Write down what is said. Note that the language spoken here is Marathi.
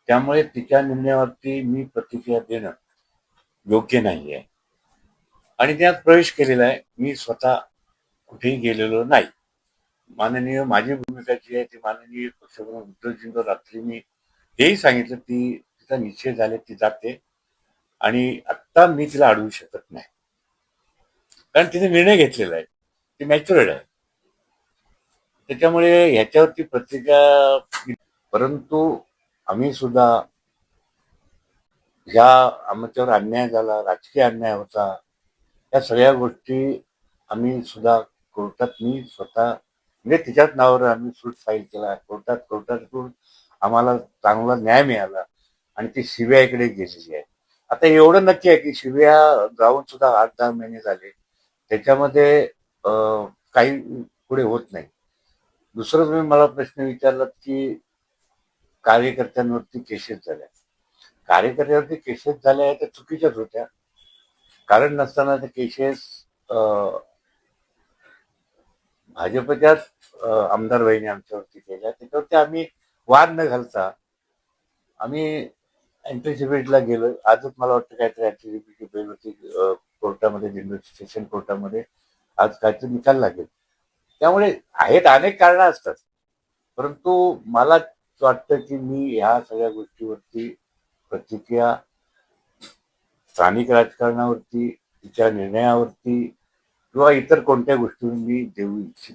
त्यामुळे तिच्या निर्णयावरती मी प्रतिक्रिया देणं योग्य नाही आहे. आणि त्यात प्रवेश केलेला आहे. मी स्वतः कुठेही गेलेलो नाही. माननीय माझी भूमिका जी आहे ती माननीय पक्षप्रमुख उद्धवजींना रात्री मी हेही सांगितलं की तिचा निश्चय झाले ती जाते आणि आत्ता मी तिला अडवू शकत नाही. कारण तिने निर्णय घेतलेला आहे. ती मॅच्युअर्ड आहे. त्याच्यामुळे ह्याच्यावरती प्रतिक्रिया परंतु आम्ही सुद्धा ह्या आमच्यावर अन्याय झाला, राजकीय अन्याय होता. या सगळ्या गोष्टी आम्ही सुद्धा कोर्टात मी स्वतः म्हणजे तिच्याच नावावर आम्ही सूट फाईल केला. कोर्टातून आम्हाला चांगला न्याय मिळाला आणि ती सीबीआयकडे गेलेली आहे. आता एवढं नक्की आहे की सीबीआय जाऊन सुद्धा 8-10 महिने झाले. त्याच्यामध्ये काही पुढे होत नाही. दुसरं तुम्ही मला प्रश्न विचारलात की कार्यकर्त्यांवरती केसेस झाल्या. कार्यकर्त्यांवरती केसेस झाल्या त्या चुकीच्याच होत्या. कारण नसताना त्या केसेस भाजपच्याच आमदार वहिनी आमच्यावरती केल्या. त्याच्यावरती आम्ही वाद न घालता आम्ही अँटिसिपेटला गेलो. आजच मला वाटतं काहीतरी अँटिसिपेटची बेल होती कोर्टामध्ये, दिल्ली सेशन कोर्टामध्ये आज काहीतरी निकाल लागेल. त्यामुळे आहेत अनेक कारणं असतात. परंतु मला वाटतं की मी ह्या सगळ्या गोष्टीवरती प्रतिक्रिया स्थानिक राजकारणावरती, तिच्या निर्णयावरती किंवा इतर कोणत्या गोष्टी मी देऊ इच्छित